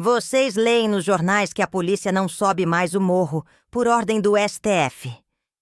Vocês leem nos jornais que a polícia não sobe mais o morro por ordem do STF.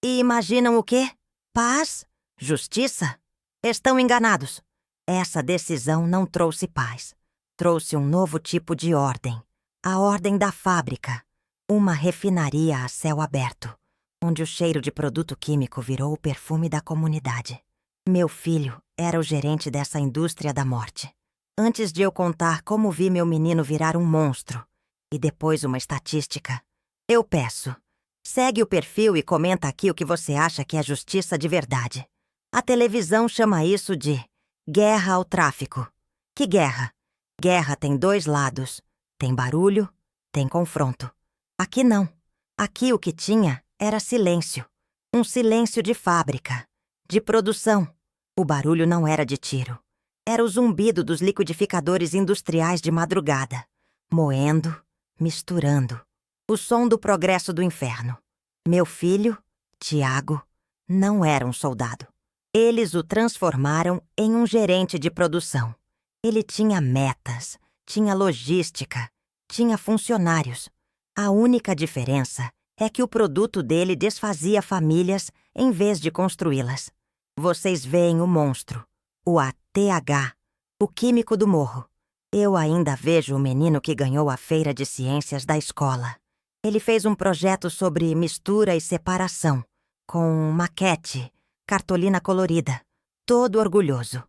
E imaginam o quê? Paz? Justiça? Estão enganados. Essa decisão não trouxe paz. Trouxe um novo tipo de ordem. A ordem da fábrica. Uma refinaria a céu aberto, onde o cheiro de produto químico virou o perfume da comunidade. Meu filho era o gerente dessa indústria da morte. Antes de eu contar como vi meu menino virar um monstro, e depois uma estatística, eu peço, segue o perfil e comenta aqui o que você acha que é justiça de verdade. A televisão chama isso de guerra ao tráfico. Que guerra? Guerra tem dois lados. Tem barulho, tem confronto. Aqui não. Aqui o que tinha era silêncio. Um silêncio de fábrica, de produção. O barulho não era de tiro. Era o zumbido dos liquidificadores industriais de madrugada, moendo, misturando. O som do progresso do inferno. Meu filho, Tiago, não era um soldado. Eles o transformaram em um gerente de produção. Ele tinha metas, tinha logística, tinha funcionários. A única diferença é que o produto dele desfazia famílias em vez de construí-las. Vocês veem o monstro, o ATH, o químico do morro. Eu ainda vejo o menino que ganhou a feira de ciências da escola. Ele fez um projeto sobre mistura e separação, com maquete, cartolina colorida, todo orgulhoso.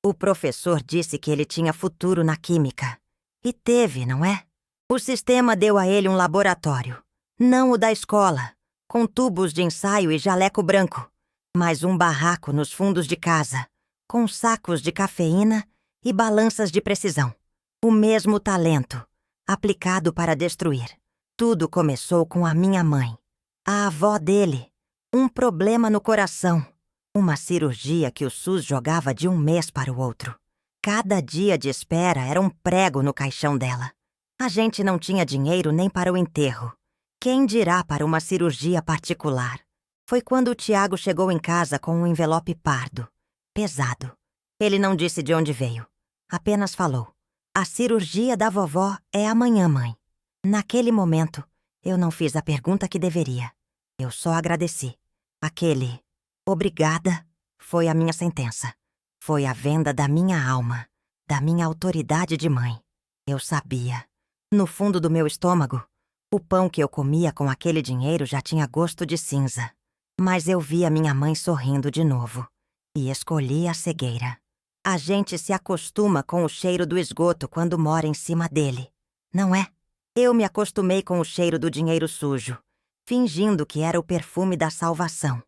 O professor disse que ele tinha futuro na química. E teve, não é? O sistema deu a ele um laboratório. Não o da escola, com tubos de ensaio e jaleco branco, mas um barraco nos fundos de casa, com sacos de cafeína e balanças de precisão. O mesmo talento, aplicado para destruir. Tudo começou com a minha mãe, a avó dele. Um problema no coração. Uma cirurgia que o SUS jogava de um mês para o outro. Cada dia de espera era um prego no caixão dela. A gente não tinha dinheiro nem para o enterro. Quem dirá para uma cirurgia particular? Foi quando o Tiago chegou em casa com um envelope pardo, pesado. Ele não disse de onde veio. Apenas falou: "A cirurgia da vovó é amanhã, mãe." Naquele momento, eu não fiz a pergunta que deveria. Eu só agradeci. Aquele "obrigada" foi a minha sentença. Foi a venda da minha alma, da minha autoridade de mãe. Eu sabia. No fundo do meu estômago, o pão que eu comia com aquele dinheiro já tinha gosto de cinza. Mas eu vi a minha mãe sorrindo de novo. E escolhi a cegueira. A gente se acostuma com o cheiro do esgoto quando mora em cima dele, não é? Eu me acostumei com o cheiro do dinheiro sujo, fingindo que era o perfume da salvação.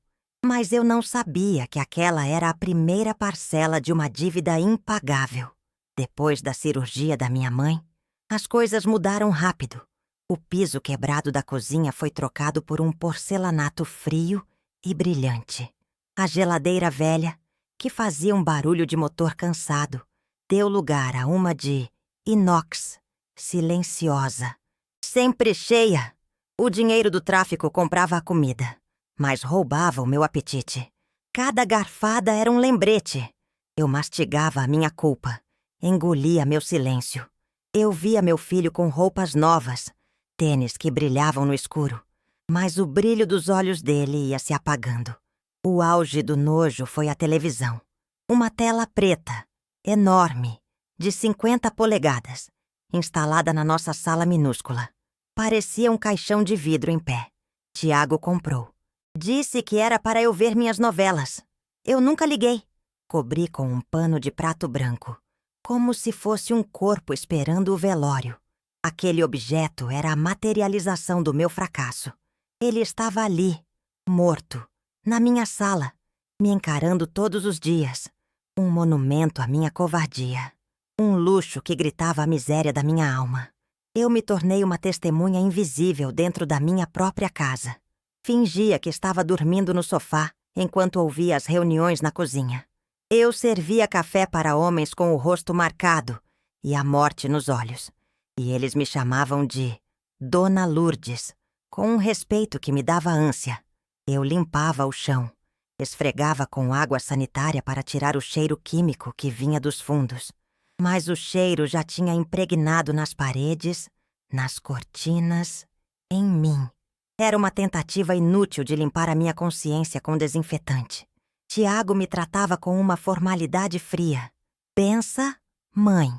Mas eu não sabia que aquela era a primeira parcela de uma dívida impagável. Depois da cirurgia da minha mãe, as coisas mudaram rápido. O piso quebrado da cozinha foi trocado por um porcelanato frio e brilhante. A geladeira velha, que fazia um barulho de motor cansado, deu lugar a uma de inox, silenciosa, sempre cheia. O dinheiro do tráfico comprava a comida, mas roubava o meu apetite. Cada garfada era um lembrete. Eu mastigava a minha culpa, engolia meu silêncio. Eu via meu filho com roupas novas, tênis que brilhavam no escuro, mas o brilho dos olhos dele ia se apagando. O auge do nojo foi a televisão. Uma tela preta, enorme, de 50 polegadas, instalada na nossa sala minúscula. Parecia um caixão de vidro em pé. Tiago comprou. Disse que era para eu ver minhas novelas. Eu nunca liguei. Cobri com um pano de prato branco, como se fosse um corpo esperando o velório. Aquele objeto era a materialização do meu fracasso. Ele estava ali, morto, na minha sala, me encarando todos os dias. Um monumento à minha covardia. Um luxo que gritava a miséria da minha alma. Eu me tornei uma testemunha invisível dentro da minha própria casa. Fingia que estava dormindo no sofá enquanto ouvia as reuniões na cozinha. Eu servia café para homens com o rosto marcado e a morte nos olhos. E eles me chamavam de Dona Lourdes, com um respeito que me dava ânsia. Eu limpava o chão, esfregava com água sanitária para tirar o cheiro químico que vinha dos fundos. Mas o cheiro já tinha impregnado nas paredes, nas cortinas, em mim. Era uma tentativa inútil de limpar a minha consciência com desinfetante. Tiago me tratava com uma formalidade fria. Bença, mãe.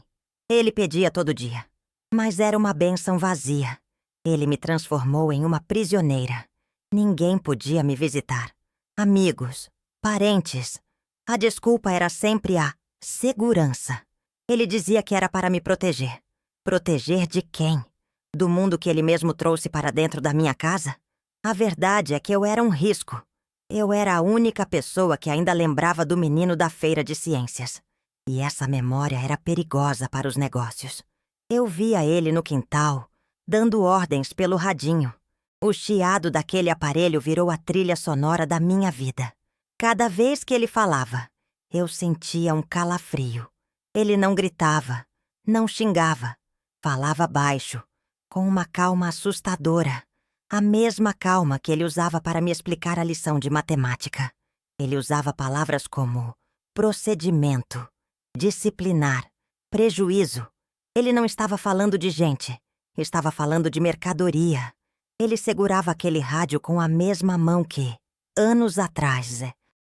Ele pedia todo dia. Mas era uma bênção vazia. Ele me transformou em uma prisioneira. Ninguém podia me visitar. Amigos, parentes. A desculpa era sempre a segurança. Ele dizia que era para me proteger. Proteger de quem? Do mundo que ele mesmo trouxe para dentro da minha casa? A verdade é que eu era um risco. Eu era a única pessoa que ainda lembrava do menino da feira de ciências. E essa memória era perigosa para os negócios. Eu via ele no quintal, dando ordens pelo radinho. O chiado daquele aparelho virou a trilha sonora da minha vida. Cada vez que ele falava, eu sentia um calafrio. Ele não gritava, não xingava, falava baixo, com uma calma assustadora. A mesma calma que ele usava para me explicar a lição de matemática. Ele usava palavras como procedimento, disciplinar, prejuízo. Ele não estava falando de gente, estava falando de mercadoria. Ele segurava aquele rádio com a mesma mão que, anos atrás,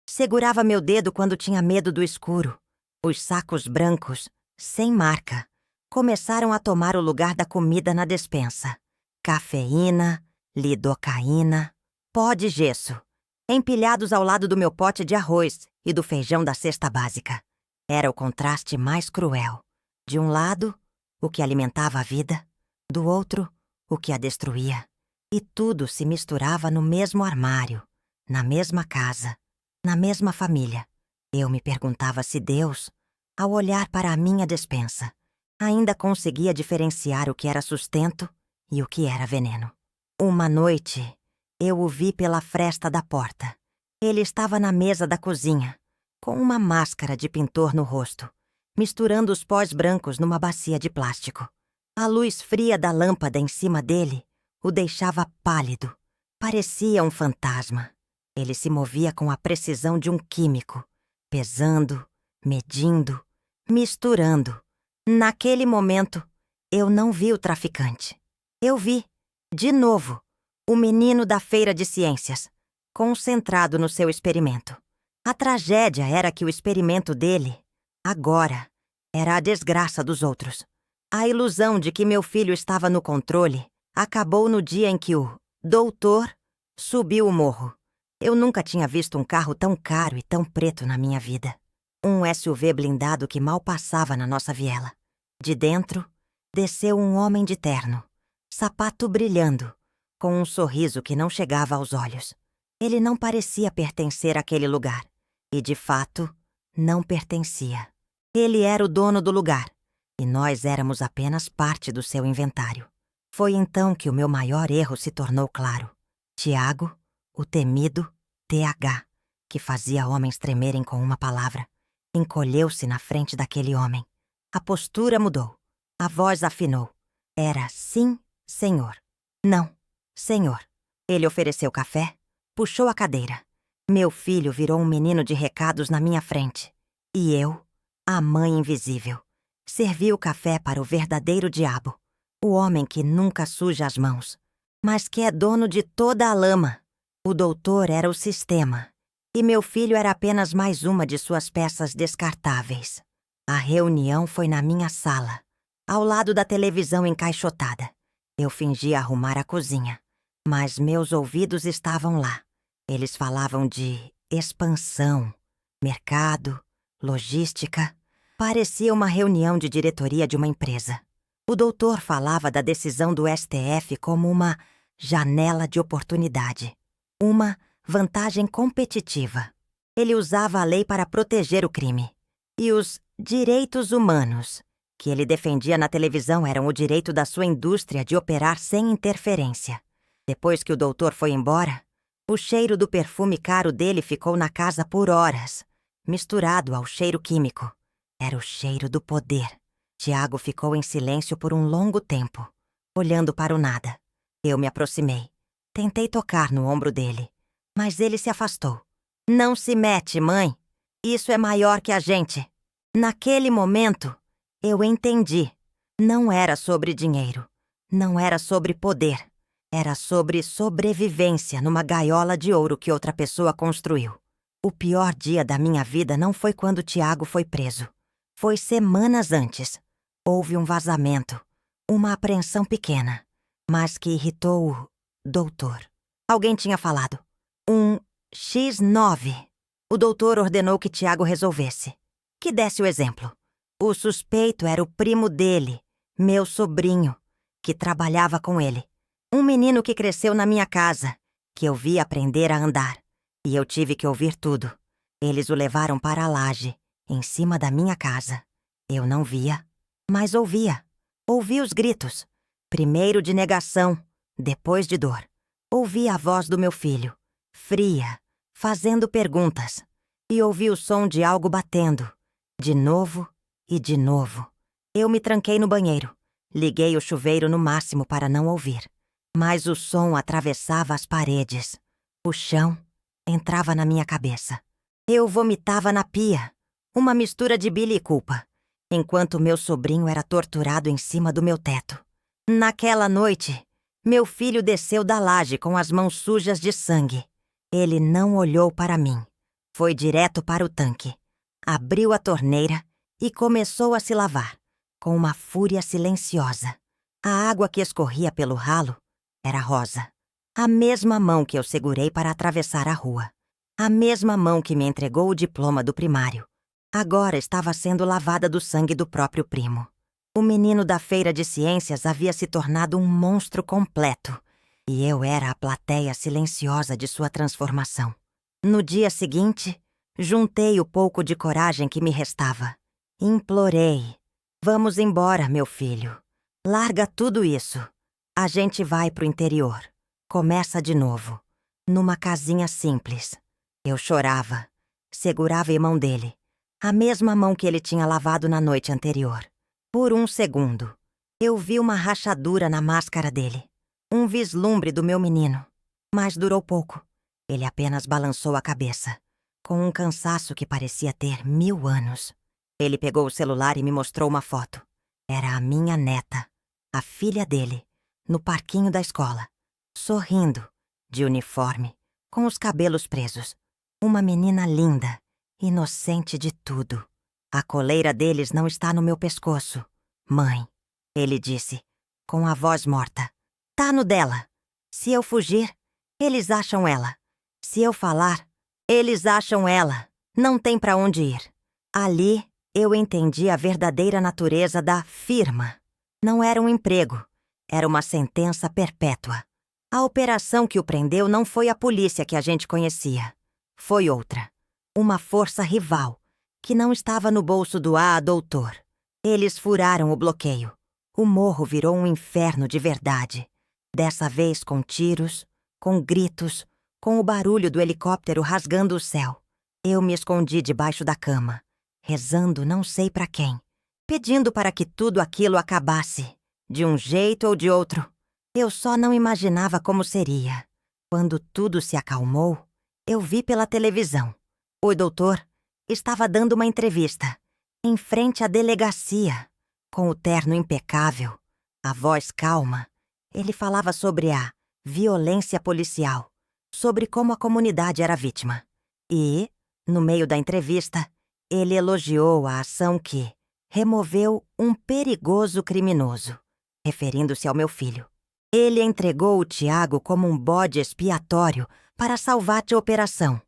segurava meu dedo quando tinha medo do escuro. Os sacos brancos, sem marca, começaram a tomar o lugar da comida na despensa. Cafeína, lidocaína, pó de gesso, empilhados ao lado do meu pote de arroz e do feijão da cesta básica. Era o contraste mais cruel. De um lado, o que alimentava a vida, do outro, o que a destruía. E tudo se misturava no mesmo armário, na mesma casa, na mesma família. Eu me perguntava se Deus, ao olhar para a minha despensa, ainda conseguia diferenciar o que era sustento e o que era veneno. Uma noite, eu o vi pela fresta da porta. Ele estava na mesa da cozinha, com uma máscara de pintor no rosto, misturando os pós brancos numa bacia de plástico. A luz fria da lâmpada em cima dele o deixava pálido. Parecia um fantasma. Ele se movia com a precisão de um químico, pesando, medindo, misturando. Naquele momento, eu não vi o traficante. Eu vi, de novo, o menino da feira de ciências, concentrado no seu experimento. A tragédia era que o experimento dele, agora, era a desgraça dos outros. A ilusão de que meu filho estava no controle acabou no dia em que o doutor subiu o morro. Eu nunca tinha visto um carro tão caro e tão preto na minha vida. Um SUV blindado que mal passava na nossa viela. De dentro, desceu um homem de terno, sapato brilhando, com um sorriso que não chegava aos olhos. Ele não parecia pertencer àquele lugar. E, de fato, não pertencia. Ele era o dono do lugar, e nós éramos apenas parte do seu inventário. Foi então que o meu maior erro se tornou claro. Tiago, o temido TH, que fazia homens tremerem com uma palavra, encolheu-se na frente daquele homem. A postura mudou. A voz afinou. Era sim, senhor. Não, senhor. Ele ofereceu café, puxou a cadeira. Meu filho virou um menino de recados na minha frente. E eu, a mãe invisível, servi o café para o verdadeiro diabo. O homem que nunca suja as mãos, mas que é dono de toda a lama. O doutor era o sistema, e meu filho era apenas mais uma de suas peças descartáveis. A reunião foi na minha sala, ao lado da televisão encaixotada. Eu fingi arrumar a cozinha, mas meus ouvidos estavam lá. Eles falavam de expansão, mercado, logística. Parecia uma reunião de diretoria de uma empresa. O doutor falava da decisão do STF como uma janela de oportunidade, uma vantagem competitiva. Ele usava a lei para proteger o crime. E os direitos humanos, que ele defendia na televisão, eram o direito da sua indústria de operar sem interferência. Depois que o doutor foi embora, o cheiro do perfume caro dele ficou na casa por horas, misturado ao cheiro químico. Era o cheiro do poder. Tiago ficou em silêncio por um longo tempo, olhando para o nada. Eu me aproximei. Tentei tocar no ombro dele, mas ele se afastou. Não se mete, mãe. Isso é maior que a gente. Naquele momento, eu entendi. Não era sobre dinheiro. Não era sobre poder. Era sobre sobrevivência numa gaiola de ouro que outra pessoa construiu. O pior dia da minha vida não foi quando Tiago foi preso. Foi semanas antes. Houve um vazamento. Uma apreensão pequena, mas que irritou o doutor. Alguém tinha falado. Um X9. O doutor ordenou que Tiago resolvesse. Que desse o exemplo. O suspeito era o primo dele, meu sobrinho, que trabalhava com ele. Um menino que cresceu na minha casa, que eu vi aprender a andar. E eu tive que ouvir tudo. Eles o levaram para a laje, em cima da minha casa. Eu não via, mas ouvia. Ouvi os gritos. Primeiro de negação, depois de dor. Ouvi a voz do meu filho, fria, fazendo perguntas. E ouvi o som de algo batendo. De novo e de novo. Eu me tranquei no banheiro. Liguei o chuveiro no máximo para não ouvir. Mas o som atravessava as paredes. O chão entrava na minha cabeça. Eu vomitava na pia. Uma mistura de bile e culpa. Enquanto meu sobrinho era torturado em cima do meu teto. Naquela noite, meu filho desceu da laje com as mãos sujas de sangue. Ele não olhou para mim. Foi direto para o tanque. Abriu a torneira e começou a se lavar, com uma fúria silenciosa. A água que escorria pelo ralo era rosa. A mesma mão que eu segurei para atravessar a rua. A mesma mão que me entregou o diploma do primário. Agora estava sendo lavada do sangue do próprio primo. O menino da feira de ciências havia se tornado um monstro completo, e eu era a plateia silenciosa de sua transformação. No dia seguinte, juntei o pouco de coragem que me restava. Implorei. Vamos embora, meu filho. Larga tudo isso. A gente vai pro interior. Começa de novo. Numa casinha simples. Eu chorava. Segurava a mão dele. A mesma mão que ele tinha lavado na noite anterior. Por um segundo, eu vi uma rachadura na máscara dele. Um vislumbre do meu menino. Mas durou pouco. Ele apenas balançou a cabeça, com um cansaço que parecia ter 1000 anos. Ele pegou o celular e me mostrou uma foto. Era a minha neta, a filha dele, no parquinho da escola, sorrindo, de uniforme, com os cabelos presos. Uma menina linda, inocente de tudo. A coleira deles não está no meu pescoço. Mãe, ele disse, com a voz morta. Tá no dela. Se eu fugir, eles acham ela. Se eu falar, eles acham ela. Não tem pra onde ir. Ali, eu entendi a verdadeira natureza da firma. Não era um emprego. Era uma sentença perpétua. A operação que o prendeu não foi a polícia que a gente conhecia. Foi outra. Uma força rival, que não estava no bolso do doutor. Eles furaram o bloqueio. O morro virou um inferno de verdade. Dessa vez com tiros, com gritos, com o barulho do helicóptero rasgando o céu. Eu me escondi debaixo da cama, rezando não sei para quem, pedindo para que tudo aquilo acabasse, de um jeito ou de outro. Eu só não imaginava como seria. Quando tudo se acalmou, eu vi pela televisão. O doutor estava dando uma entrevista, em frente à delegacia, com o terno impecável, a voz calma. Ele falava sobre a violência policial, sobre como a comunidade era vítima. E, no meio da entrevista, ele elogiou a ação que removeu um perigoso criminoso, referindo-se ao meu filho. Ele entregou o Tiago como um bode expiatório para salvar a operação.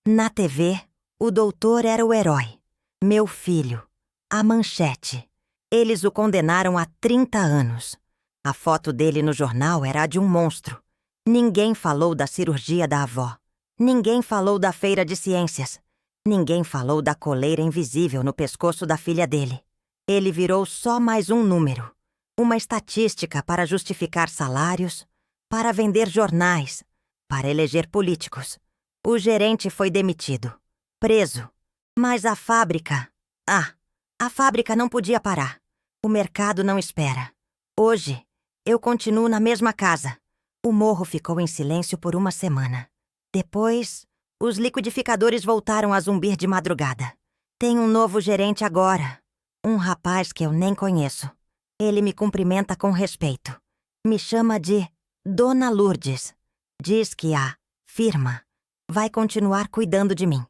Na TV, o doutor era o herói. Meu filho, a manchete. Eles o condenaram a 30 anos. A foto dele no jornal era a de um monstro. Ninguém falou da cirurgia da avó. Ninguém falou da feira de ciências. Ninguém falou da coleira invisível no pescoço da filha dele. Ele virou só mais um número. Uma estatística para justificar salários, para vender jornais, para eleger políticos. O gerente foi demitido, preso. Mas a fábrica... a fábrica não podia parar. O mercado não espera. Hoje, eu continuo na mesma casa. O morro ficou em silêncio por uma semana. Depois, os liquidificadores voltaram a zumbir de madrugada. Tem um novo gerente agora. Um rapaz que eu nem conheço. Ele me cumprimenta com respeito. Me chama de Dona Lourdes. Diz que a firma vai continuar cuidando de mim.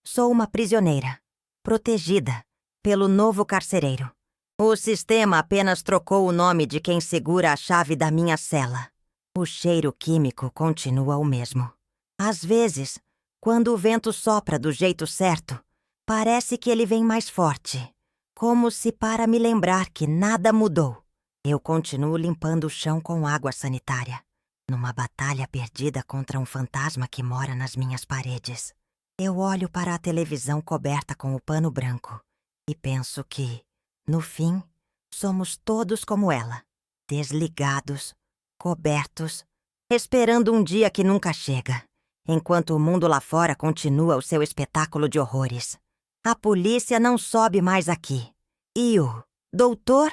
Sou uma prisioneira, protegida pelo novo carcereiro. O sistema apenas trocou o nome de quem segura a chave da minha cela. O cheiro químico continua o mesmo. Às vezes, quando o vento sopra do jeito certo, parece que ele vem mais forte, como se para me lembrar que nada mudou. Eu continuo limpando o chão com água sanitária, numa batalha perdida contra um fantasma que mora nas minhas paredes. Eu olho para a televisão coberta com o pano branco e penso que, no fim, somos todos como ela, desligados, cobertos, esperando um dia que nunca chega, enquanto o mundo lá fora continua o seu espetáculo de horrores. A polícia não sobe mais aqui. E o doutor?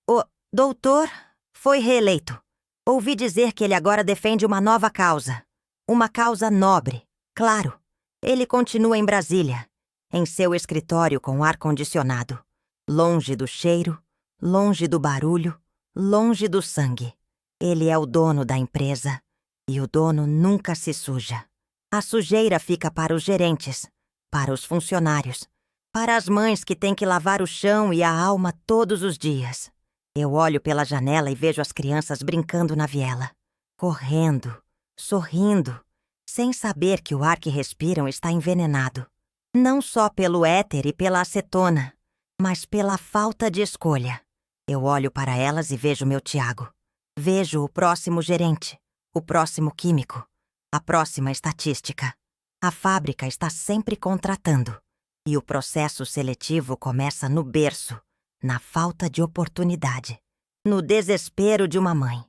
O doutor foi reeleito. Ouvi dizer que ele agora defende uma nova causa. Uma causa nobre, claro. Ele continua em Brasília, em seu escritório com ar-condicionado, longe do cheiro, longe do barulho, longe do sangue. Ele é o dono da empresa e o dono nunca se suja. A sujeira fica para os gerentes, para os funcionários, para as mães que têm que lavar o chão e a alma todos os dias. Eu olho pela janela e vejo as crianças brincando na viela, correndo, sorrindo, sem saber que o ar que respiram está envenenado. Não só pelo éter e pela acetona, mas pela falta de escolha. Eu olho para elas e vejo meu Tiago. Vejo o próximo gerente, o próximo químico, a próxima estatística. A fábrica está sempre contratando. E o processo seletivo começa no berço, na falta de oportunidade, no desespero de uma mãe.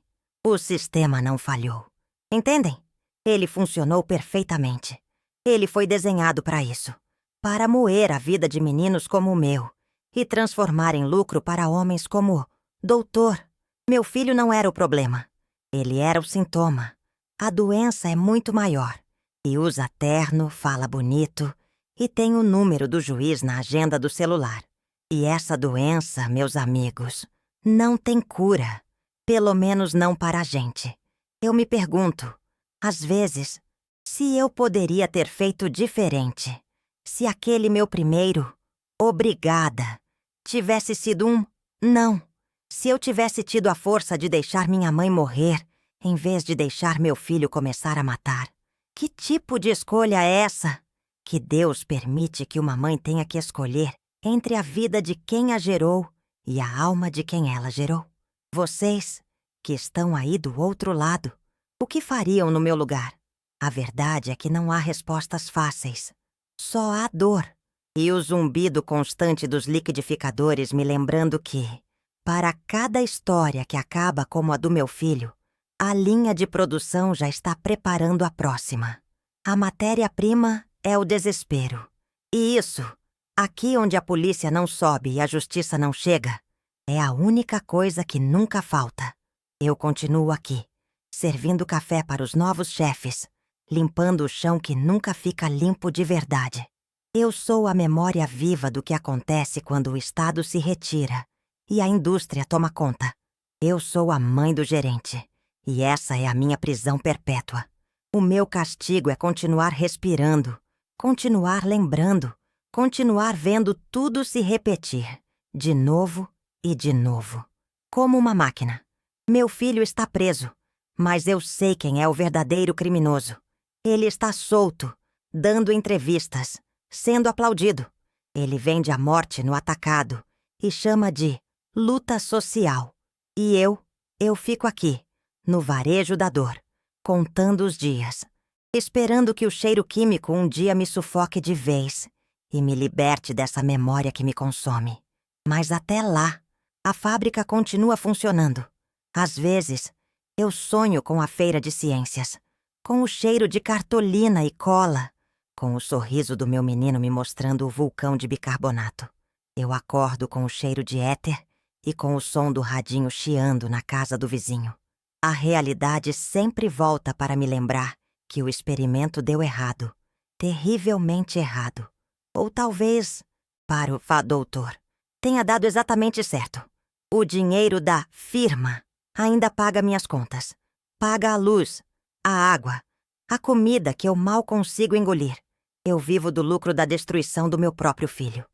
O sistema não falhou. Entendem? Ele funcionou perfeitamente. Ele foi desenhado para isso, para moer a vida de meninos como o meu e transformar em lucro para homens como o doutor. Meu filho não era o problema. Ele era o sintoma. A doença é muito maior. E usa terno, fala bonito e tem o número do juiz na agenda do celular. E essa doença, meus amigos, não tem cura. Pelo menos não para a gente. Eu me pergunto, às vezes, se eu poderia ter feito diferente. Se aquele meu primeiro, obrigada, tivesse sido um não. Se eu tivesse tido a força de deixar minha mãe morrer, em vez de deixar meu filho começar a matar. Que tipo de escolha é essa? Que Deus permite que uma mãe tenha que escolher entre a vida de quem a gerou e a alma de quem ela gerou. Vocês, que estão aí do outro lado, o que fariam no meu lugar? A verdade é que não há respostas fáceis. Só há dor. E o zumbido constante dos liquidificadores me lembrando que, para cada história que acaba como a do meu filho, a linha de produção já está preparando a próxima. A matéria-prima é o desespero. E isso, aqui onde a polícia não sobe e a justiça não chega, é a única coisa que nunca falta. Eu continuo aqui, servindo café para os novos chefes, limpando o chão que nunca fica limpo de verdade. Eu sou a memória viva do que acontece quando o Estado se retira e a indústria toma conta. Eu sou a mãe do gerente. E essa é a minha prisão perpétua. O meu castigo é continuar respirando, continuar lembrando, continuar vendo tudo se repetir, de novo e de novo. Como uma máquina. Meu filho está preso, mas eu sei quem é o verdadeiro criminoso. Ele está solto, dando entrevistas, sendo aplaudido. Ele vende a morte no atacado e chama de luta social. E eu fico aqui, no varejo da dor, contando os dias, esperando que o cheiro químico um dia me sufoque de vez e me liberte dessa memória que me consome. Mas até lá, a fábrica continua funcionando. Às vezes, eu sonho com a feira de ciências, com o cheiro de cartolina e cola, com o sorriso do meu menino me mostrando o vulcão de bicarbonato. Eu acordo com o cheiro de éter e com o som do radinho chiando na casa do vizinho. A realidade sempre volta para me lembrar que o experimento deu errado, terrivelmente errado. Ou talvez, para o doutor, tenha dado exatamente certo. O dinheiro da firma Ainda paga minhas contas. Paga a luz, a água, a comida que eu mal consigo engolir. Eu vivo do lucro da destruição do meu próprio filho.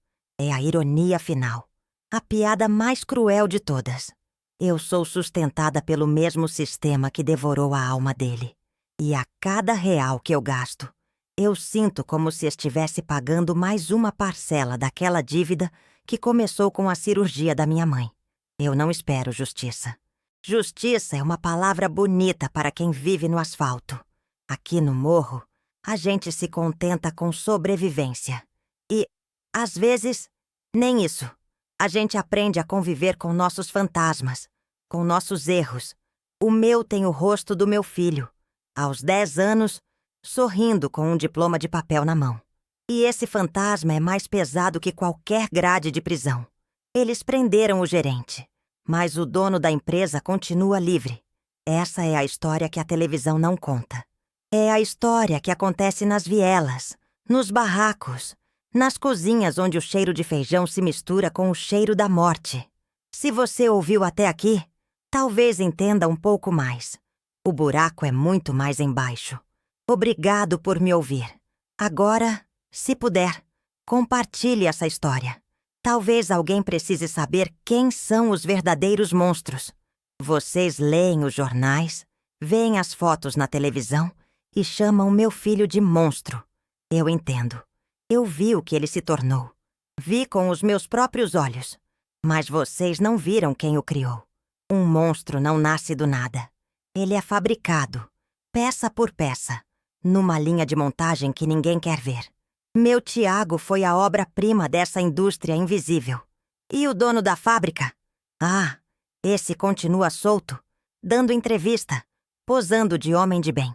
É a ironia final. A piada mais cruel de todas. Eu sou sustentada pelo mesmo sistema que devorou a alma dele. E a cada real que eu gasto, eu sinto como se estivesse pagando mais uma parcela daquela dívida que começou com a cirurgia da minha mãe. Eu não espero justiça. Justiça é uma palavra bonita para quem vive no asfalto. Aqui no morro, a gente se contenta com sobrevivência. E, às vezes, nem isso. A gente aprende a conviver com nossos fantasmas, com nossos erros. O meu tem o rosto do meu filho, aos 10 anos, sorrindo com um diploma de papel na mão. E esse fantasma é mais pesado que qualquer grade de prisão. Eles prenderam o gerente, mas o dono da empresa continua livre. Essa é a história que a televisão não conta. É a história que acontece nas vielas, nos barracos, nas cozinhas onde o cheiro de feijão se mistura com o cheiro da morte. Se você ouviu até aqui, talvez entenda um pouco mais. O buraco é muito mais embaixo. Obrigado por me ouvir. Agora, se puder, compartilhe essa história. Talvez alguém precise saber quem são os verdadeiros monstros. Vocês leem os jornais, veem as fotos na televisão e chamam meu filho de monstro. Eu entendo. Eu vi o que ele se tornou. Vi com os meus próprios olhos. Mas vocês não viram quem o criou. Um monstro não nasce do nada. Ele é fabricado, peça por peça, numa linha de montagem que ninguém quer ver. Meu Tiago foi a obra-prima dessa indústria invisível. E o dono da fábrica? Ah, esse continua solto, dando entrevista, posando de homem de bem.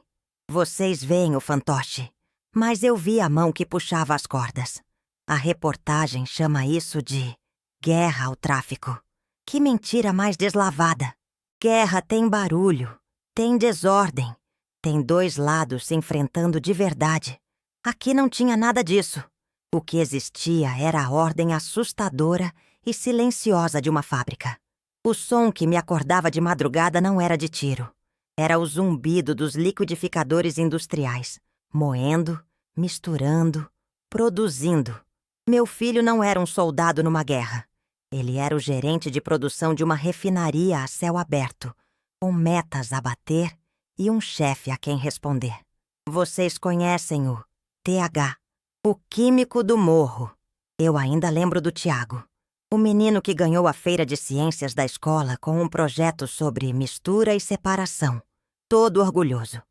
Vocês veem o fantoche, mas eu vi a mão que puxava as cordas. A reportagem chama isso de guerra ao tráfico. Que mentira mais deslavada. Guerra tem barulho, tem desordem, tem dois lados se enfrentando de verdade. Aqui não tinha nada disso. O que existia era a ordem assustadora e silenciosa de uma fábrica. O som que me acordava de madrugada não era de tiro. Era o zumbido dos liquidificadores industriais, moendo, misturando, produzindo. Meu filho não era um soldado numa guerra. Ele era o gerente de produção de uma refinaria a céu aberto, com metas a bater e um chefe a quem responder. Vocês conhecem o TH, o químico do morro. Eu ainda lembro do Tiago, o menino que ganhou a feira de ciências da escola com um projeto sobre mistura e separação. Todo orgulhoso.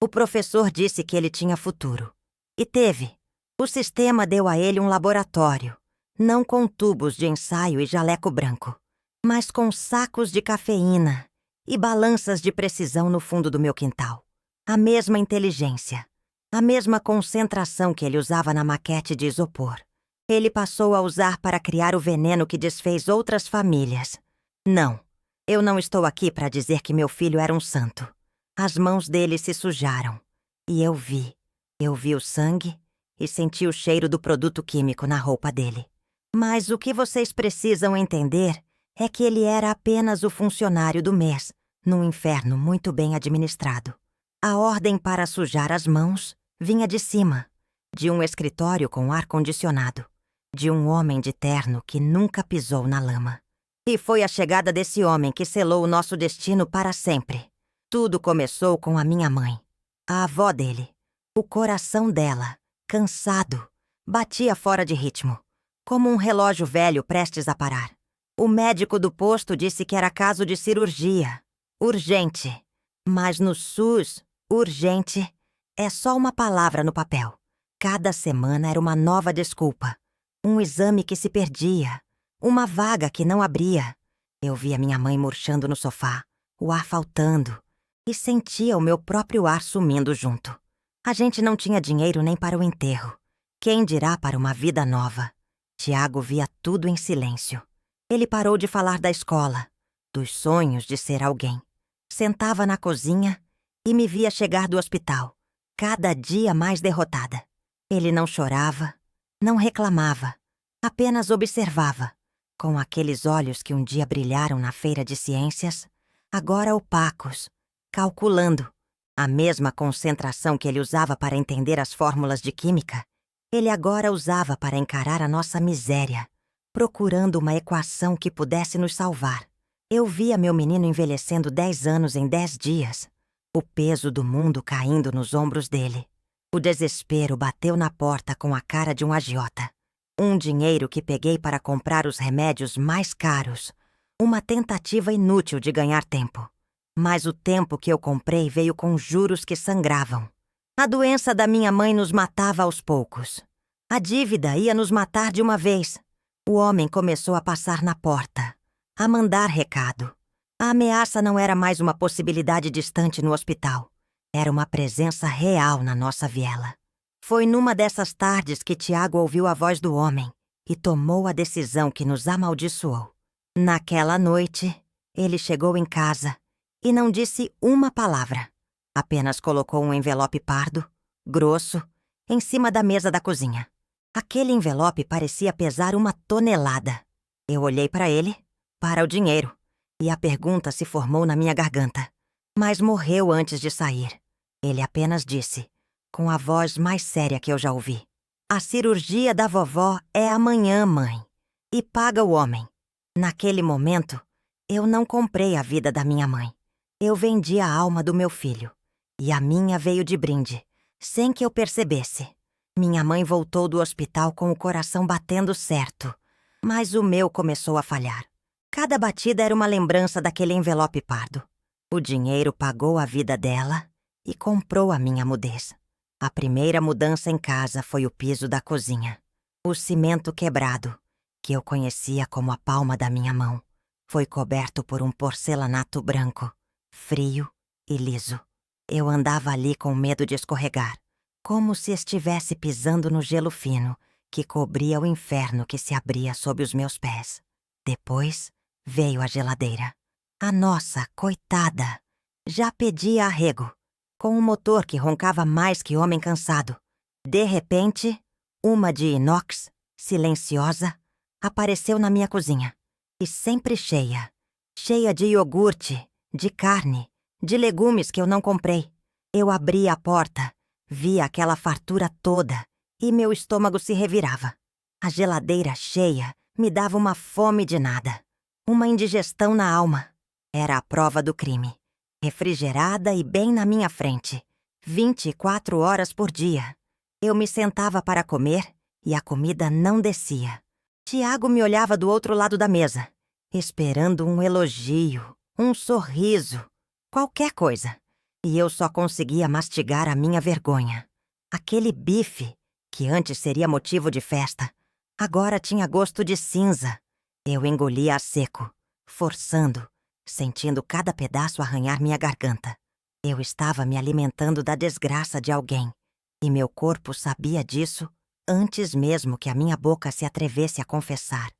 O professor disse que ele tinha futuro. E teve. O sistema deu a ele um laboratório, não com tubos de ensaio e jaleco branco, mas com sacos de cafeína e balanças de precisão no fundo do meu quintal. A mesma inteligência, a mesma concentração que ele usava na maquete de isopor. Ele passou a usar para criar o veneno que desfez outras famílias. Não, eu não estou aqui para dizer que meu filho era um santo. As mãos dele se sujaram. E eu vi o sangue e senti o cheiro do produto químico na roupa dele. Mas o que vocês precisam entender é que ele era apenas o funcionário do mês, num inferno muito bem administrado. A ordem para sujar as mãos vinha de cima, de um escritório com ar-condicionado, de um homem de terno que nunca pisou na lama. E foi a chegada desse homem que selou o nosso destino para sempre. Tudo começou com a minha mãe, a avó dele. O coração dela, cansado, batia fora de ritmo, como um relógio velho prestes a parar. O médico do posto disse que era caso de cirurgia, urgente. Mas no SUS, urgente é só uma palavra no papel. Cada semana era uma nova desculpa. Um exame que se perdia, uma vaga que não abria. Eu via minha mãe murchando no sofá, o ar faltando, e sentia o meu próprio ar sumindo junto. A gente não tinha dinheiro nem para o enterro. Quem dirá para uma vida nova? Tiago via tudo em silêncio. Ele parou de falar da escola, dos sonhos de ser alguém. Sentava na cozinha e me via chegar do hospital, cada dia mais derrotada. Ele não chorava, não reclamava, apenas observava, com aqueles olhos que um dia brilharam na feira de ciências, agora opacos, calculando. A mesma concentração que ele usava para entender as fórmulas de química, ele agora usava para encarar a nossa miséria, procurando uma equação que pudesse nos salvar. Eu via meu menino envelhecendo 10 anos em 10 dias, o peso do mundo caindo nos ombros dele. O desespero bateu na porta com a cara de um agiota. Um dinheiro que peguei para comprar os remédios mais caros. Uma tentativa inútil de ganhar tempo. Mas o tempo que eu comprei veio com juros que sangravam. A doença da minha mãe nos matava aos poucos. A dívida ia nos matar de uma vez. O homem começou a passar na porta, a mandar recado. A ameaça não era mais uma possibilidade distante no hospital. Era uma presença real na nossa viela. Foi numa dessas tardes que Tiago ouviu a voz do homem e tomou a decisão que nos amaldiçoou. Naquela noite, ele chegou em casa e não disse uma palavra. Apenas colocou um envelope pardo, grosso, em cima da mesa da cozinha. Aquele envelope parecia pesar 1 tonelada. Eu olhei para ele, para o dinheiro, e a pergunta se formou na minha garganta. Mas morreu antes de sair. Ele apenas disse, com a voz mais séria que eu já ouvi: "A cirurgia da vovó é amanhã, mãe. E paga o homem." Naquele momento, eu não comprei a vida da minha mãe. Eu vendi a alma do meu filho. E a minha veio de brinde, sem que eu percebesse. Minha mãe voltou do hospital com o coração batendo certo, mas o meu começou a falhar. Cada batida era uma lembrança daquele envelope pardo. O dinheiro pagou a vida dela e comprou a minha mudez. A primeira mudança em casa foi o piso da cozinha. O cimento quebrado, que eu conhecia como a palma da minha mão, foi coberto por um porcelanato branco, frio e liso. Eu andava ali com medo de escorregar, como se estivesse pisando no gelo fino que cobria o inferno que se abria sob os meus pés. Depois veio a geladeira. A nossa, coitada, já pedia arrego, com um motor que roncava mais que homem cansado. De repente, uma de inox, silenciosa, apareceu na minha cozinha. E sempre cheia. Cheia de iogurte, de carne, de legumes que eu não comprei. Eu abri a porta, vi aquela fartura toda e meu estômago se revirava. A geladeira cheia me dava uma fome de nada. Uma indigestão na alma. Era a prova do crime. Refrigerada e bem na minha frente. 24 horas por dia. Eu me sentava para comer e a comida não descia. Tiago me olhava do outro lado da mesa, esperando um elogio, um sorriso, qualquer coisa. E eu só conseguia mastigar a minha vergonha. Aquele bife, que antes seria motivo de festa, agora tinha gosto de cinza. Eu engolia a seco, forçando, sentindo cada pedaço arranhar minha garganta. Eu estava me alimentando da desgraça de alguém, e meu corpo sabia disso antes mesmo que a minha boca se atrevesse a confessar.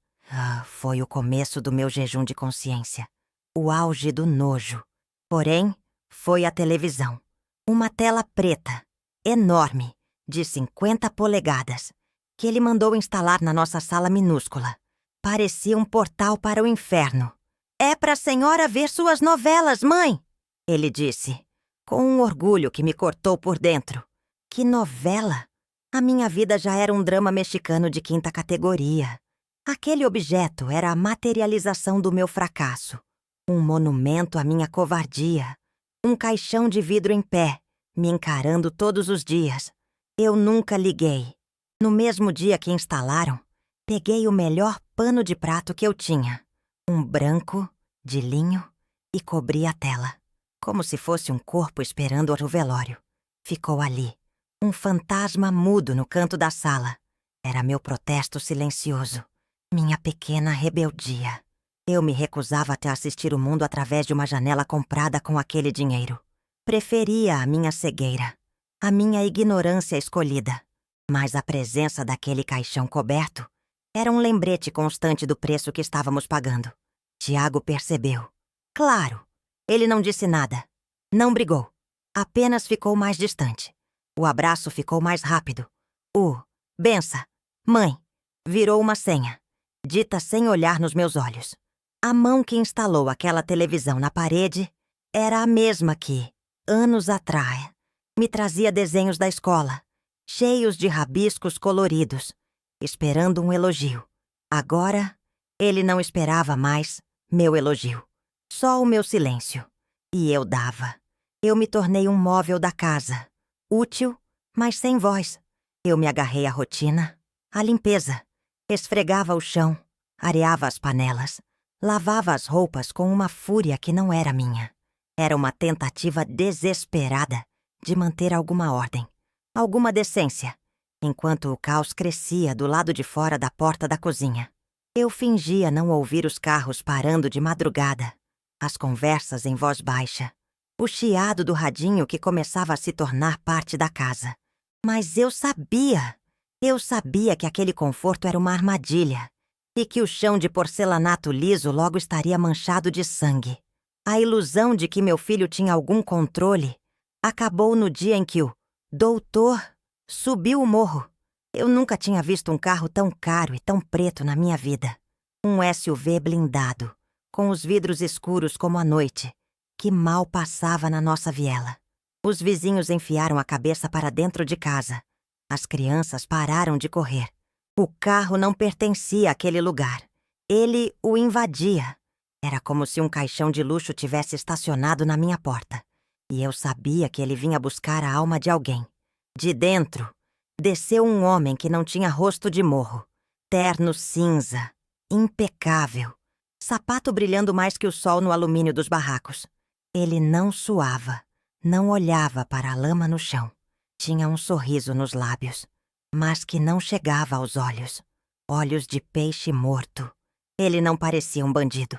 Foi o começo do meu jejum de consciência, o auge do nojo. Porém, foi a televisão. Uma tela preta, enorme, de 50 polegadas, que ele mandou instalar na nossa sala minúscula. Parecia um portal para o inferno. "É pra senhora ver suas novelas, mãe!" ele disse, com um orgulho que me cortou por dentro. Que novela? A minha vida já era um drama mexicano de 5ª categoria. Aquele objeto era a materialização do meu fracasso. Um monumento à minha covardia. Um caixão de vidro em pé, me encarando todos os dias. Eu nunca liguei. No mesmo dia que instalaram, peguei o melhor pano de prato que eu tinha. Um branco, de linho, e cobri a tela. Como se fosse um corpo esperando o velório. Ficou ali. Um fantasma mudo no canto da sala. Era meu protesto silencioso. Minha pequena rebeldia. Eu me recusava até assistir o mundo através de uma janela comprada com aquele dinheiro. Preferia a minha cegueira, a minha ignorância escolhida. Mas a presença daquele caixão coberto era um lembrete constante do preço que estávamos pagando. Tiago percebeu. Claro, ele não disse nada. Não brigou. Apenas ficou mais distante. O abraço ficou mais rápido. O "bença, mãe" virou uma senha, dita sem olhar nos meus olhos. A mão que instalou aquela televisão na parede era a mesma que, anos atrás, me trazia desenhos da escola, cheios de rabiscos coloridos, esperando um elogio. Agora, ele não esperava mais meu elogio, só o meu silêncio. E eu dava. Eu me tornei um móvel da casa, útil, mas sem voz. Eu me agarrei à rotina, à limpeza. Esfregava o chão, areava as panelas, lavava as roupas com uma fúria que não era minha. Era uma tentativa desesperada de manter alguma ordem, alguma decência, enquanto o caos crescia do lado de fora da porta da cozinha. Eu fingia não ouvir os carros parando de madrugada, as conversas em voz baixa, o chiado do radinho que começava a se tornar parte da casa. Mas eu sabia que aquele conforto era uma armadilha e que o chão de porcelanato liso logo estaria manchado de sangue. A ilusão de que meu filho tinha algum controle acabou no dia em que o doutor subiu o morro. Eu nunca tinha visto um carro tão caro e tão preto na minha vida. Um SUV blindado, com os vidros escuros como a noite, que mal passava na nossa viela. Os vizinhos enfiaram a cabeça para dentro de casa. As crianças pararam de correr. O carro não pertencia àquele lugar. Ele o invadia. Era como se um caixão de luxo tivesse estacionado na minha porta. E eu sabia que ele vinha buscar a alma de alguém. De dentro, desceu um homem que não tinha rosto de morro. Terno cinza, impecável. Sapato brilhando mais que o sol no alumínio dos barracos. Ele não suava, não olhava para a lama no chão. Tinha um sorriso nos lábios, mas que não chegava aos olhos. Olhos de peixe morto. Ele não parecia um bandido.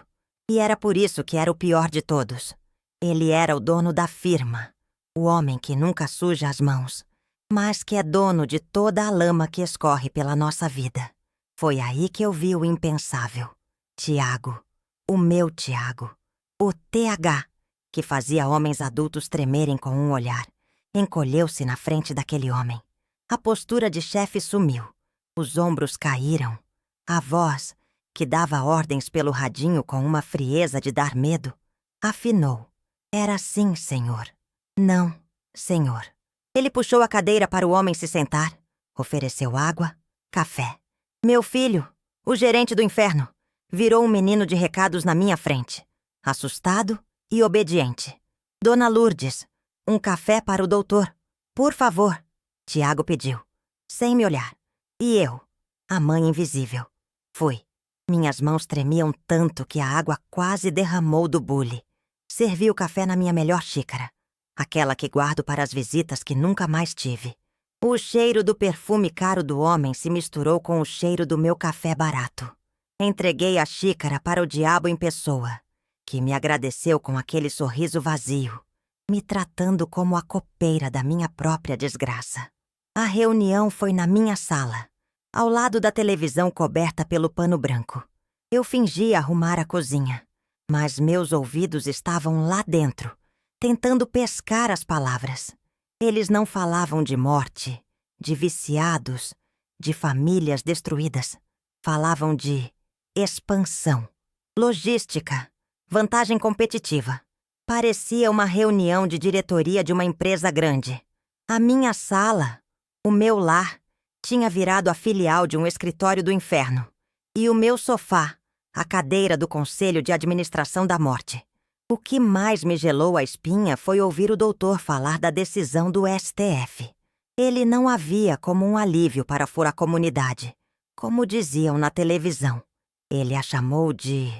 E era por isso que era o pior de todos. Ele era o dono da firma. O homem que nunca suja as mãos, mas que é dono de toda a lama que escorre pela nossa vida. Foi aí que eu vi o impensável. Tiago. O meu Tiago. O TH, que fazia homens adultos tremerem com um olhar. Encolheu-se na frente daquele homem. A postura de chefe sumiu. Os ombros caíram. A voz, que dava ordens pelo radinho com uma frieza de dar medo, afinou. Era sim, senhor. Não, senhor. Ele puxou a cadeira para o homem se sentar. Ofereceu água, café. Meu filho, o gerente do inferno, virou um menino de recados na minha frente. Assustado e obediente. Dona Lourdes, um café para o doutor. Por favor, Tiago pediu, sem me olhar. E eu, a mãe invisível, fui. Minhas mãos tremiam tanto que a água quase derramou do bule. Servi o café na minha melhor xícara, aquela que guardo para as visitas que nunca mais tive. O cheiro do perfume caro do homem se misturou com o cheiro do meu café barato. Entreguei a xícara para o diabo em pessoa, que me agradeceu com aquele sorriso vazio, me tratando como a copeira da minha própria desgraça. A reunião foi na minha sala, ao lado da televisão coberta pelo pano branco. Eu fingi arrumar a cozinha, mas meus ouvidos estavam lá dentro, tentando pescar as palavras. Eles não falavam de morte, de viciados, de famílias destruídas. Falavam de expansão, logística, vantagem competitiva. Parecia uma reunião de diretoria de uma empresa grande. A minha sala, o meu lar, tinha virado a filial de um escritório do inferno. E o meu sofá, a cadeira do Conselho de Administração da Morte. O que mais me gelou a espinha foi ouvir o doutor falar da decisão do STF. Ele não a via como um alívio para a comunidade, como diziam na televisão. Ele a chamou de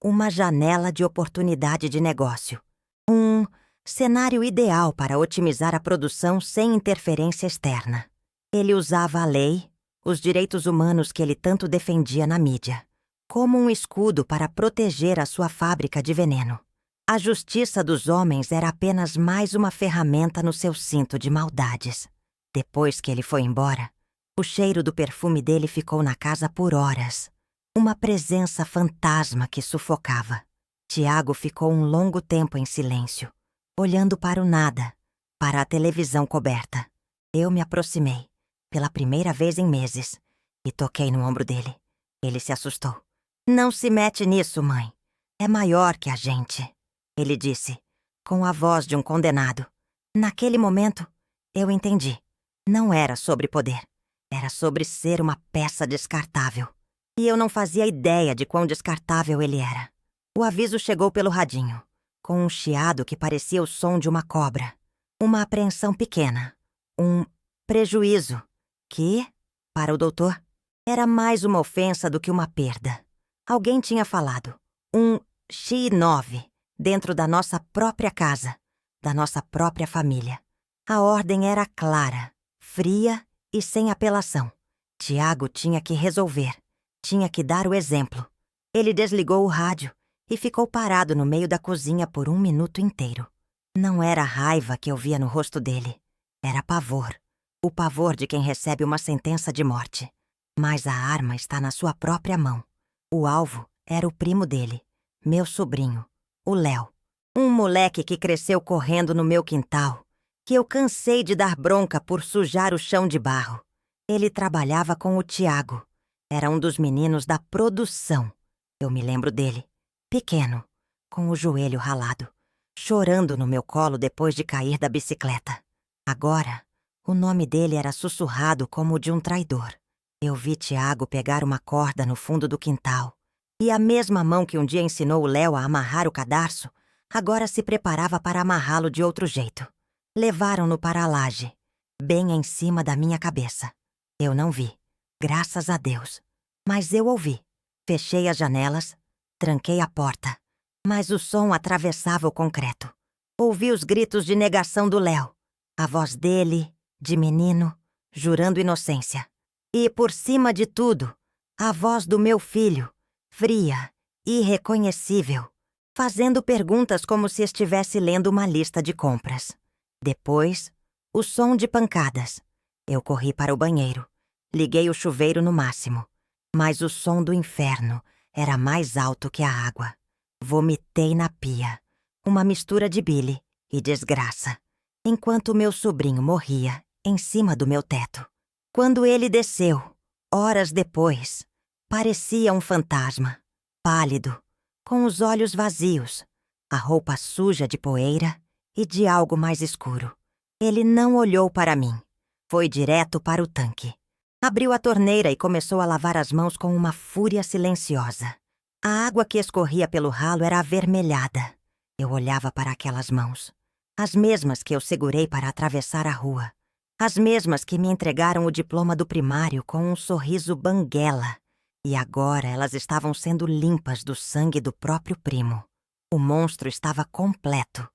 uma janela de oportunidade de negócio. Um cenário ideal para otimizar a produção sem interferência externa. Ele usava a lei, os direitos humanos que ele tanto defendia na mídia, como um escudo para proteger a sua fábrica de veneno. A justiça dos homens era apenas mais uma ferramenta no seu cinto de maldades. Depois que ele foi embora, o cheiro do perfume dele ficou na casa por horas. Uma presença fantasma que sufocava. Tiago ficou um longo tempo em silêncio, olhando para o nada, para a televisão coberta. Eu me aproximei, pela primeira vez em meses, e toquei no ombro dele. Ele se assustou. Não se mete nisso, mãe. É maior que a gente, ele disse, com a voz de um condenado. Naquele momento, eu entendi. Não era sobre poder. Era sobre ser uma peça descartável. E eu não fazia ideia de quão descartável ele era. O aviso chegou pelo radinho, com um chiado que parecia o som de uma cobra. Uma apreensão pequena. Um prejuízo que, para o doutor, era mais uma ofensa do que uma perda. Alguém tinha falado. Um X9 dentro da nossa própria casa, da nossa própria família. A ordem era clara, fria e sem apelação. Tiago tinha que resolver. Tinha que dar o exemplo. Ele desligou o rádio e ficou parado no meio da cozinha por 1 minuto inteiro. Não era raiva que eu via no rosto dele. Era pavor. O pavor de quem recebe uma sentença de morte. Mas a arma está na sua própria mão. O alvo era o primo dele, meu sobrinho, o Léo. Um moleque que cresceu correndo no meu quintal, que eu cansei de dar bronca por sujar o chão de barro. Ele trabalhava com o Tiago. Era um dos meninos da produção. Eu me lembro dele, pequeno, com o joelho ralado, chorando no meu colo depois de cair da bicicleta. Agora, o nome dele era sussurrado como o de um traidor. Eu vi Tiago pegar uma corda no fundo do quintal, e a mesma mão que um dia ensinou o Léo a amarrar o cadarço, agora se preparava para amarrá-lo de outro jeito. Levaram-no para a laje, bem em cima da minha cabeça. Eu não vi, graças a Deus. Mas eu ouvi. Fechei as janelas, tranquei a porta, mas o som atravessava o concreto. Ouvi os gritos de negação do Léo, a voz dele, de menino, jurando inocência. E, por cima de tudo, a voz do meu filho, fria, irreconhecível, fazendo perguntas como se estivesse lendo uma lista de compras. Depois, o som de pancadas. Eu corri para o banheiro. Liguei o chuveiro no máximo. Mas o som do inferno era mais alto que a água. Vomitei na pia. Uma mistura de bile e desgraça. Enquanto meu sobrinho morria em cima do meu teto. Quando ele desceu, horas depois, parecia um fantasma. Pálido, com os olhos vazios, a roupa suja de poeira e de algo mais escuro. Ele não olhou para mim. Foi direto para o tanque. Abriu a torneira e começou a lavar as mãos com uma fúria silenciosa. A água que escorria pelo ralo era avermelhada. Eu olhava para aquelas mãos. As mesmas que eu segurei para atravessar a rua. As mesmas que me entregaram o diploma do primário com um sorriso banguela. E agora elas estavam sendo limpas do sangue do próprio primo. O monstro estava completo.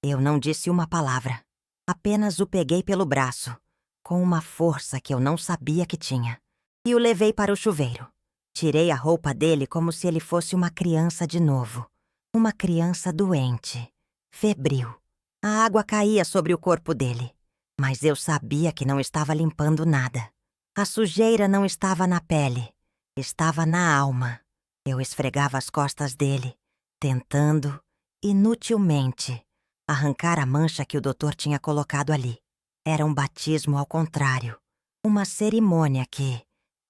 Eu não disse uma palavra. Apenas o peguei pelo braço, com uma força que eu não sabia que tinha, e o levei para o chuveiro. Tirei a roupa dele como se ele fosse uma criança de novo. Uma criança doente, febril. A água caía sobre o corpo dele. Mas eu sabia que não estava limpando nada. A sujeira não estava na pele, estava na alma. Eu esfregava as costas dele, tentando, inutilmente, arrancar a mancha que o doutor tinha colocado ali. Era um batismo ao contrário, uma cerimônia que,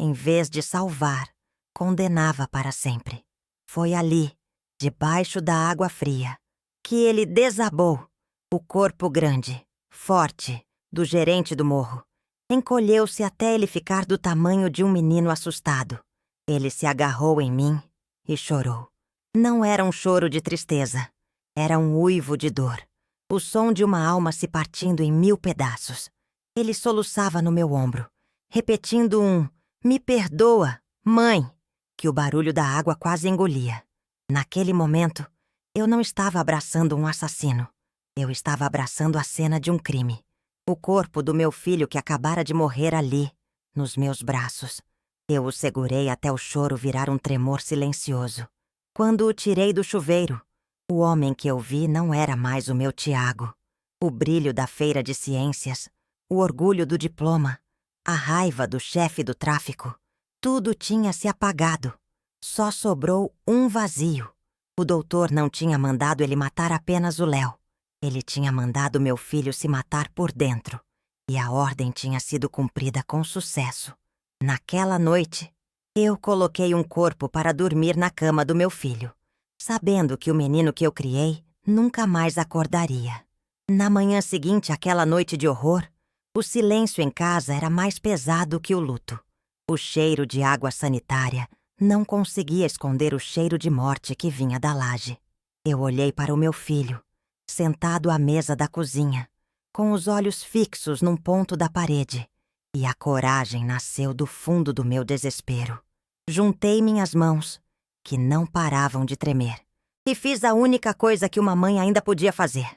em vez de salvar, condenava para sempre. Foi ali, debaixo da água fria, que ele desabou, o corpo grande, forte, do gerente do morro. Encolheu-se até ele ficar do tamanho de um menino assustado. Ele se agarrou em mim e chorou. Não era um choro de tristeza. Era um uivo de dor. O som de uma alma se partindo em 1000 pedaços. Ele soluçava no meu ombro, repetindo um "Me perdoa, mãe", que o barulho da água quase engolia. Naquele momento, eu não estava abraçando um assassino. Eu estava abraçando a cena de um crime. O corpo do meu filho que acabara de morrer ali, nos meus braços. Eu o segurei até o choro virar um tremor silencioso. Quando o tirei do chuveiro, o homem que eu vi não era mais o meu Tiago. O brilho da feira de ciências, o orgulho do diploma, a raiva do chefe do tráfico, tudo tinha se apagado. Só sobrou um vazio. O doutor não tinha mandado ele matar apenas o Léo. Ele tinha mandado meu filho se matar por dentro. E a ordem tinha sido cumprida com sucesso. Naquela noite, eu coloquei um corpo para dormir na cama do meu filho. sabendo que o menino que eu criei nunca mais acordaria. Na manhã seguinte àquela noite de horror, o silêncio em casa era mais pesado que o luto. O cheiro de água sanitária não conseguia esconder o cheiro de morte que vinha da laje. Eu olhei para o meu filho, sentado à mesa da cozinha, com os olhos fixos num ponto da parede, e a coragem nasceu do fundo do meu desespero. Juntei minhas mãos, que não paravam de tremer, e fiz a única coisa que uma mãe ainda podia fazer.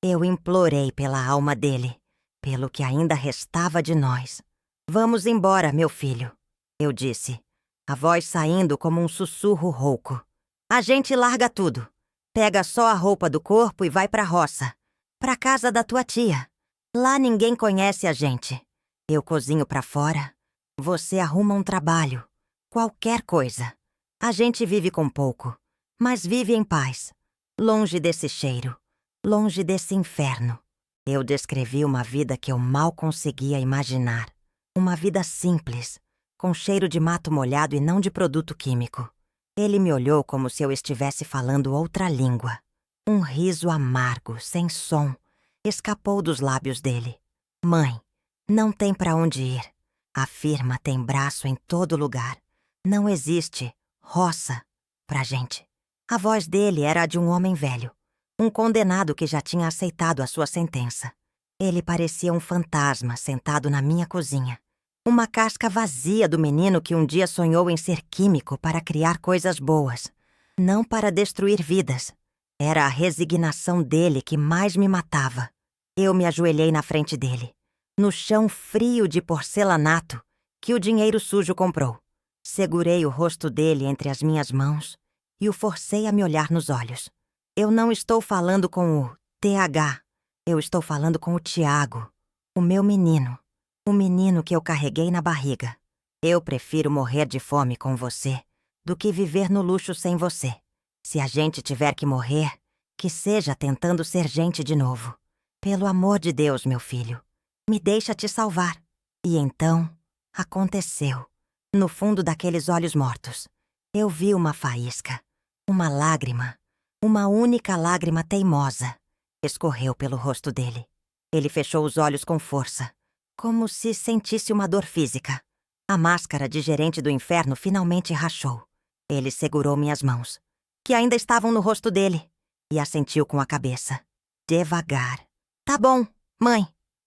Eu implorei pela alma dele, pelo que ainda restava de nós. "Vamos embora, meu filho", eu disse, a voz saindo como um sussurro rouco. "A gente larga tudo. Pega só a roupa do corpo e vai pra roça, pra casa da tua tia. Lá ninguém conhece a gente. Eu cozinho pra fora, você arruma um trabalho, qualquer coisa. A gente vive com pouco, mas vive em paz, longe desse cheiro, longe desse inferno." Eu descrevi uma vida que eu mal conseguia imaginar. Uma vida simples, com cheiro de mato molhado e não de produto químico. Ele me olhou como se eu estivesse falando outra língua. Um riso amargo, sem som, escapou dos lábios dele. "Mãe, não tem pra onde ir. A firma tem braço em todo lugar. Não existe roça pra gente." A voz dele era a de um homem velho, um condenado que já tinha aceitado a sua sentença. Ele parecia um fantasma sentado na minha cozinha. Uma casca vazia do menino que um dia sonhou em ser químico para criar coisas boas, não para destruir vidas. Era a resignação dele que mais me matava. Eu me ajoelhei na frente dele, no chão frio de porcelanato que o dinheiro sujo comprou. Segurei o rosto dele entre as minhas mãos e o forcei a me olhar nos olhos. "Eu não estou falando com o TH. Eu estou falando com o Tiago, o meu menino. O menino que eu carreguei na barriga. Eu prefiro morrer de fome com você do que viver no luxo sem você. Se a gente tiver que morrer, que seja tentando ser gente de novo. Pelo amor de Deus, meu filho, me deixa te salvar." E então, aconteceu. No fundo daqueles olhos mortos, eu vi uma faísca, uma lágrima, uma única lágrima teimosa. Escorreu pelo rosto dele. Ele fechou os olhos com força, como se sentisse uma dor física. A máscara de gerente do inferno finalmente rachou. Ele segurou minhas mãos, que ainda estavam no rosto dele, e assentiu com a cabeça. Devagar. "Tá bom, mãe",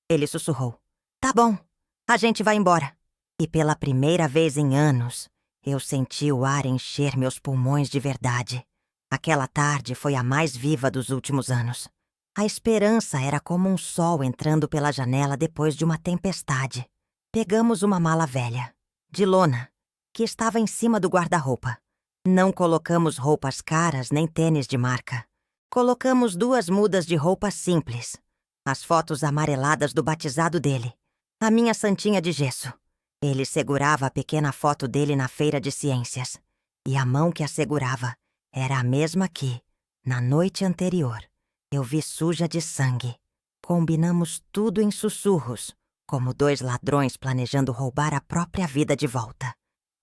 ele sussurrou. "Tá bom, a gente vai embora." E pela primeira vez em anos, eu senti o ar encher meus pulmões de verdade. Aquela tarde foi a mais viva dos últimos anos. A esperança era como um sol entrando pela janela depois de uma tempestade. Pegamos uma mala velha, de lona, que estava em cima do guarda-roupa. Não colocamos roupas caras nem tênis de marca. Colocamos 2 mudas de roupa simples. As fotos amareladas do batizado dele. A minha santinha de gesso. Ele segurava a pequena foto dele na feira de ciências. E a mão que a segurava era a mesma que, na noite anterior, eu vi suja de sangue. Combinamos tudo em sussurros, como 2 ladrões planejando roubar a própria vida de volta.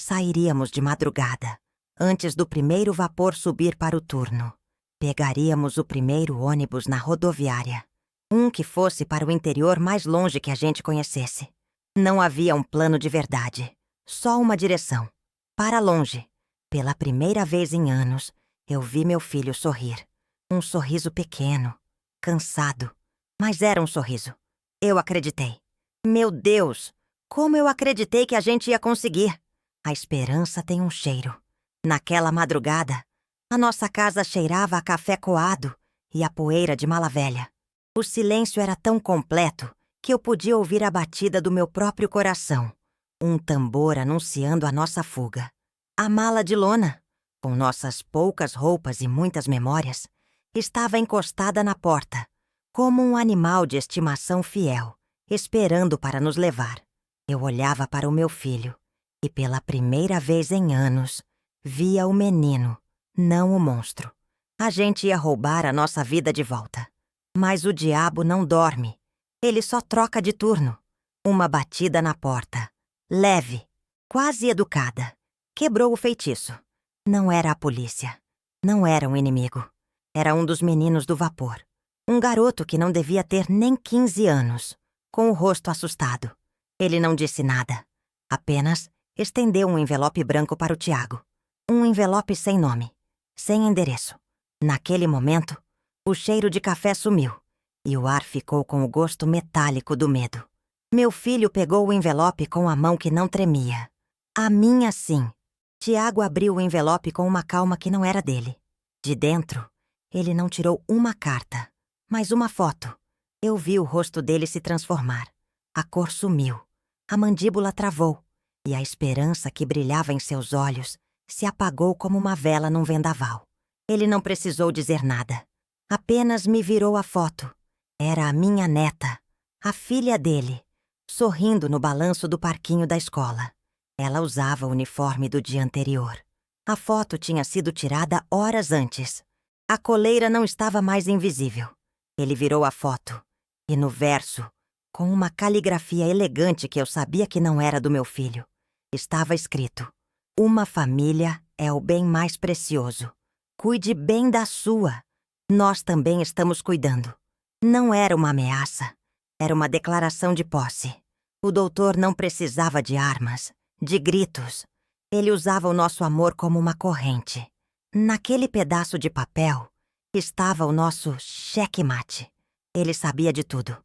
Sairíamos de madrugada, antes do primeiro vapor subir para o turno. Pegaríamos o primeiro ônibus na rodoviária. Um que fosse para o interior mais longe que a gente conhecesse. Não havia um plano de verdade, só uma direção. Para longe. Pela primeira vez em anos, eu vi meu filho sorrir. Um sorriso pequeno, cansado, mas era um sorriso. Eu acreditei. Meu Deus, como eu acreditei que a gente ia conseguir. A esperança tem um cheiro. Naquela madrugada, a nossa casa cheirava a café coado e a poeira de mala velha. O silêncio era tão completo que eu podia ouvir a batida do meu próprio coração. Um tambor anunciando a nossa fuga. A mala de lona, com nossas poucas roupas e muitas memórias, estava encostada na porta, como um animal de estimação fiel, esperando para nos levar. Eu olhava para o meu filho e, pela primeira vez em anos, via o menino, não o monstro. A gente ia roubar a nossa vida de volta. Mas o diabo não dorme. Ele só troca de turno. Uma batida na porta, leve, quase educada, quebrou o feitiço. Não era a polícia. Não era um inimigo. Era um dos meninos do vapor. Um garoto que não devia ter nem 15 anos, com o rosto assustado. Ele não disse nada. Apenas estendeu um envelope branco para o Tiago. Um envelope sem nome, sem endereço. Naquele momento, o cheiro de café sumiu e o ar ficou com o gosto metálico do medo. Meu filho pegou o envelope com a mão que não tremia. A minha, sim. Tiago abriu o envelope com uma calma que não era dele. De dentro, ele não tirou uma carta, mas uma foto. Eu vi o rosto dele se transformar. A cor sumiu. A mandíbula travou. E a esperança que brilhava em seus olhos se apagou como uma vela num vendaval. Ele não precisou dizer nada. Apenas me virou a foto. Era a minha neta, a filha dele, sorrindo no balanço do parquinho da escola. Ela usava o uniforme do dia anterior. A foto tinha sido tirada horas antes. A coleira não estava mais invisível. Ele virou a foto. E no verso, com uma caligrafia elegante que eu sabia que não era do meu filho, estava escrito: "Uma família é o bem mais precioso. Cuide bem da sua. Nós também estamos cuidando." Não era uma ameaça. Era uma declaração de posse. O doutor não precisava de armas, de gritos. Ele usava o nosso amor como uma corrente. Naquele pedaço de papel estava o nosso checkmate. Ele sabia de tudo.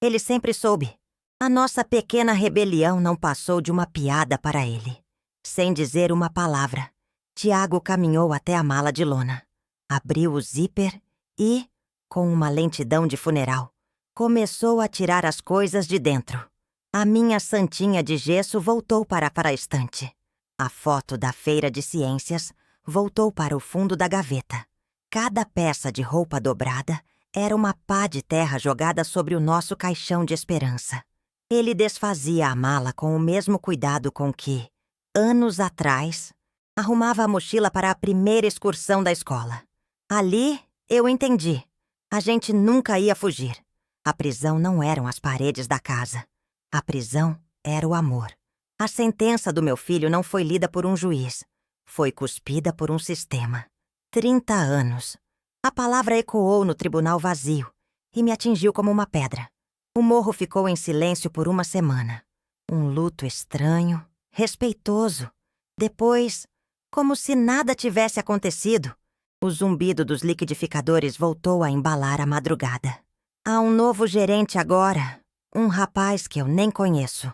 Ele sempre soube. A nossa pequena rebelião não passou de uma piada para ele. Sem dizer uma palavra, Tiago caminhou até a mala de lona. Abriu o zíper e, com uma lentidão de funeral, começou a tirar as coisas de dentro. A minha santinha de gesso voltou para a estante. A foto da feira de ciências voltou para o fundo da gaveta. Cada peça de roupa dobrada era uma pá de terra jogada sobre o nosso caixão de esperança. Ele desfazia a mala com o mesmo cuidado com que, anos atrás, arrumava a mochila para a primeira excursão da escola. Ali, eu entendi. A gente nunca ia fugir. A prisão não eram as paredes da casa. A prisão era o amor. A sentença do meu filho não foi lida por um juiz. Foi cuspida por um sistema. 30 anos. A palavra ecoou no tribunal vazio e me atingiu como uma pedra. O morro ficou em silêncio por uma semana. Um luto estranho, respeitoso. Depois, como se nada tivesse acontecido, o zumbido dos liquidificadores voltou a embalar a madrugada. Há um novo gerente agora, um rapaz que eu nem conheço.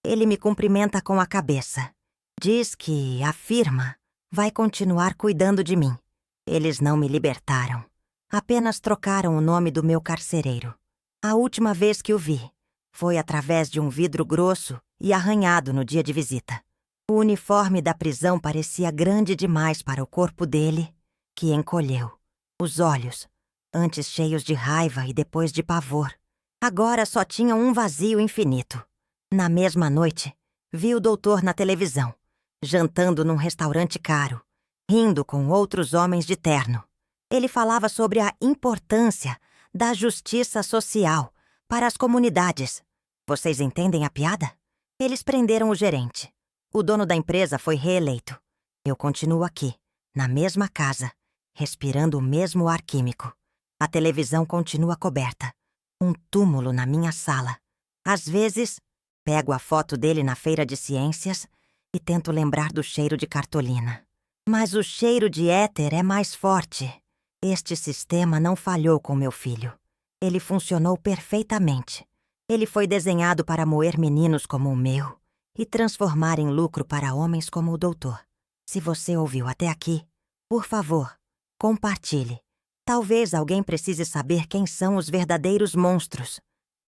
Ele me cumprimenta com a cabeça. Diz que a firma vai continuar cuidando de mim. Eles não me libertaram. Apenas trocaram o nome do meu carcereiro. A última vez que o vi foi através de um vidro grosso e arranhado no dia de visita. O uniforme da prisão parecia grande demais para o corpo dele, que encolheu. Os olhos, antes cheios de raiva e depois de pavor, agora só tinham um vazio infinito. Na mesma noite, vi o doutor na televisão, jantando num restaurante caro, rindo com outros homens de terno. Ele falava sobre a importância da justiça social para as comunidades. Vocês entendem a piada? Eles prenderam o gerente. O dono da empresa foi reeleito. Eu continuo aqui, na mesma casa, respirando o mesmo ar químico. A televisão continua coberta. Um túmulo na minha sala. Às vezes, pego a foto dele na feira de ciências e tento lembrar do cheiro de cartolina. Mas o cheiro de éter é mais forte. Este sistema não falhou com meu filho. Ele funcionou perfeitamente. Ele foi desenhado para moer meninos como o meu e transformar em lucro para homens como o doutor. Se você ouviu até aqui, por favor, compartilhe. Talvez alguém precise saber quem são os verdadeiros monstros.